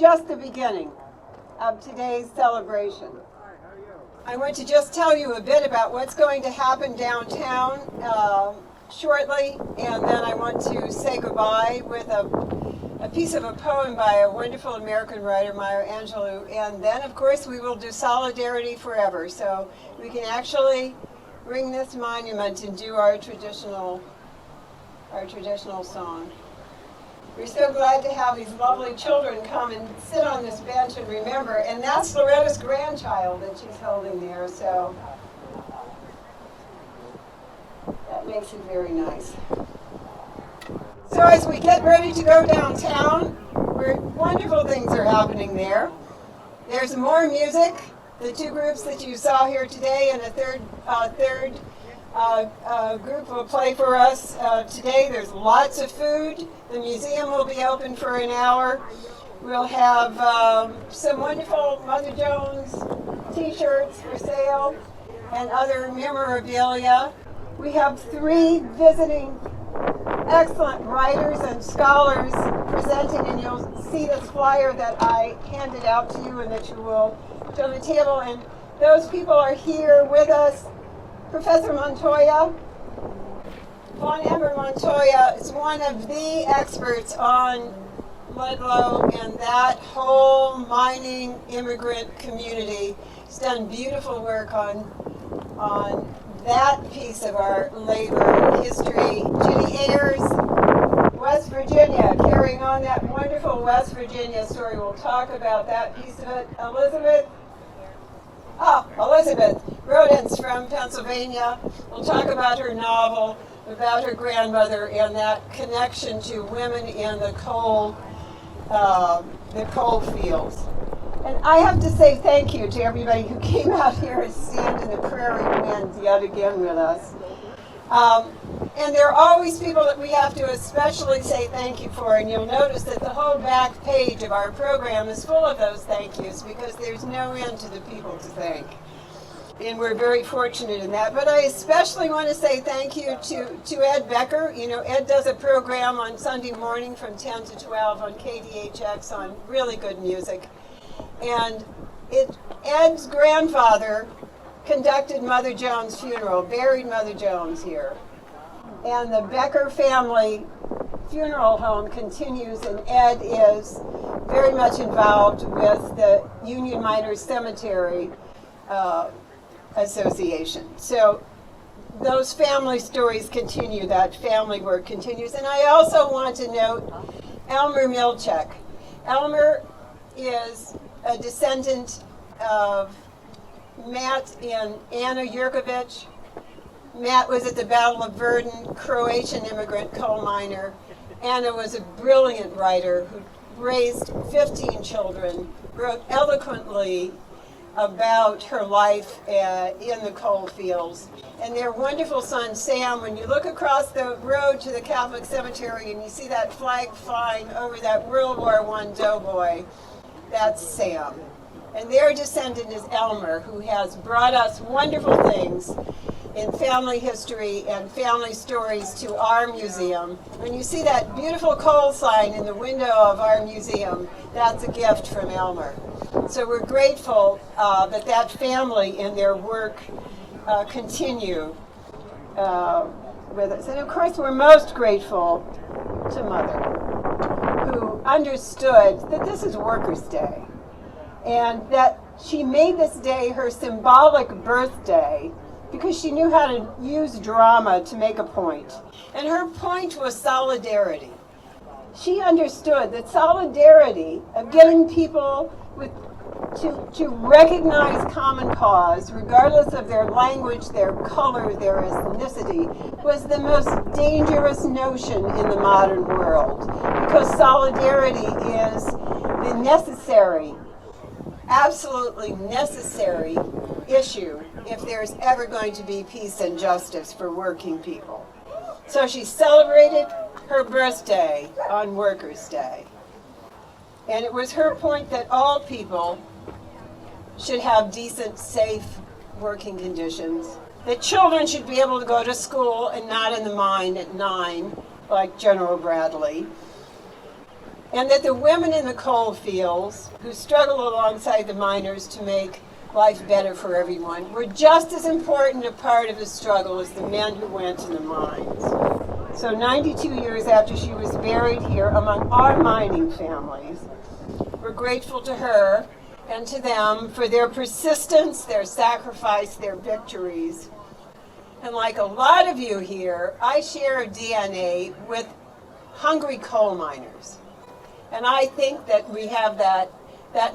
just the beginning of today's celebration. I want to just tell you a bit about what's going to happen downtown shortly, and then I want to say goodbye with a piece of a poem by a wonderful American writer, Maya Angelou, and then of course we will do Solidarity Forever, so we can actually ring this monument and do our traditional song. We're so glad to have these lovely children come and sit on this bench and remember, and that's Loretta's grandchild that she's holding there, so that makes it very nice. So as we get ready to go downtown, wonderful things are happening there. There's more music, the two groups that you saw here today, and a third group will play for us today. There's lots of food. The museum will be open for an hour. We'll have some wonderful Mother Jones t-shirts for sale and other memorabilia. We have 3 visiting excellent writers and scholars presenting, and you'll see this flyer that I handed out to you and that you will put on the table. And those people are here with us. Professor Montoya, Von Amber Montoya, is one of the experts on Ludlow and that whole mining immigrant community. He's done beautiful work on that piece of our labor history. Ginny Ayers, West Virginia, carrying on that wonderful West Virginia story. We'll talk about that piece of it. Elizabeth Rodents from Pennsylvania. We'll talk about her novel, about her grandmother, and that connection to women in the coal fields. And I have to say thank you to everybody who came out here and stand in the prairie wind yet again with us. And there are always people that we have to especially say thank you for, and you'll notice that the whole back page of our program is full of those thank yous because there's no end to the people to thank. And we're very fortunate in that. But I especially want to say thank you to Ed Becker. You know, Ed does a program on Sunday morning from 10 to 12 on KDHX on really good music. And Ed's grandfather conducted Mother Jones' funeral, buried Mother Jones here. And the Becker family funeral home continues, and Ed is very much involved with the Union Miners Cemetery Association. So those family stories continue, that family work continues. And I also want to note Elmer Milchek. Elmer is a descendant of Matt and Anna Jurkovic. Matt was at the Battle of Verdun, Croatian immigrant coal miner. Anna was a brilliant writer who raised 15 children, wrote eloquently about her life in the coal fields. And their wonderful son, Sam, when you look across the road to the Catholic Cemetery and you see that flag flying over that World War I doughboy, that's Sam. And their descendant is Elmer, who has brought us wonderful things in family history and family stories to our museum. When you see that beautiful coal sign in the window of our museum, that's a gift from Elmer. So we're grateful that family and their work continue with us. And of course, we're most grateful to Mother, who understood that this is Workers' Day, and that she made this day her symbolic birthday because she knew how to use drama to make a point. And her point was solidarity. She understood that solidarity of getting people to recognize common cause, regardless of their language, their color, their ethnicity, was the most dangerous notion in the modern world, because solidarity is the necessary, absolutely necessary issue if there's ever going to be peace and justice for working people. So she celebrated her birthday on Workers' Day. And it was her point that all people should have decent, safe working conditions, that children should be able to go to school and not in the mine at 9, like General Bradley, and that the women in the coal fields who struggle alongside the miners to make life better for everyone were just as important a part of the struggle as the men who went in the mines. So 92 years after she was buried here among our mining families, we're grateful to her and to them for their persistence, their sacrifice, their victories. And like a lot of you here, I share DNA with hungry coal miners. And I think that we have that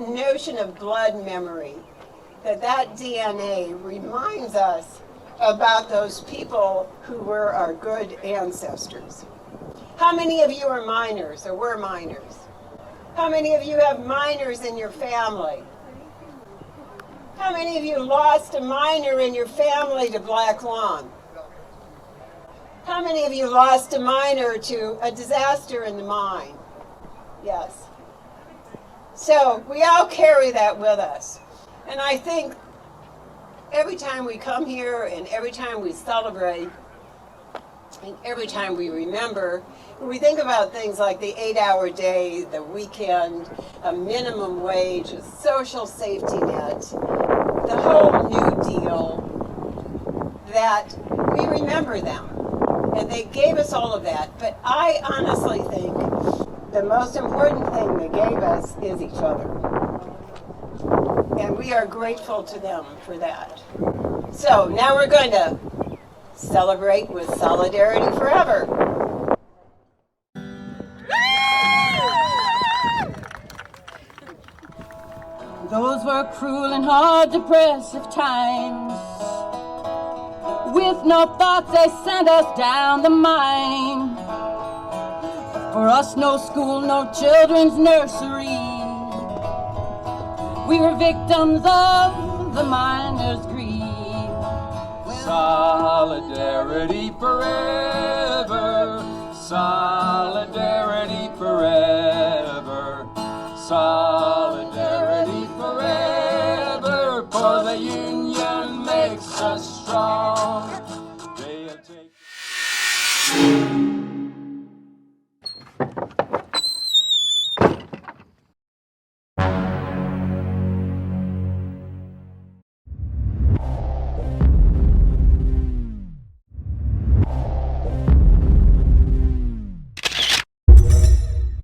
notion of blood memory, that DNA reminds us about those people who were our good ancestors. How many of you are miners or were miners? How many of you have miners in your family? How many of you lost a miner in your family to black lung? How many of you lost a miner to a disaster in the mine? Yes. So we all carry that with us. And I think every time we come here and every time we celebrate and every time we remember, we think about things like the 8-hour day, the weekend, a minimum wage, a social safety net, the whole New Deal, that we remember them. And they gave us all of that. But I honestly think the most important thing they gave us is each other. And we are grateful to them for that. So now we're going to celebrate with Solidarity Forever. Those were cruel and hard, depressive times. With no thoughts, they sent us down the mine. For us, no school, no children's nursery. We were victims of the miners' greed. Solidarity forever, solidarity forever, solidarity forever for the youth.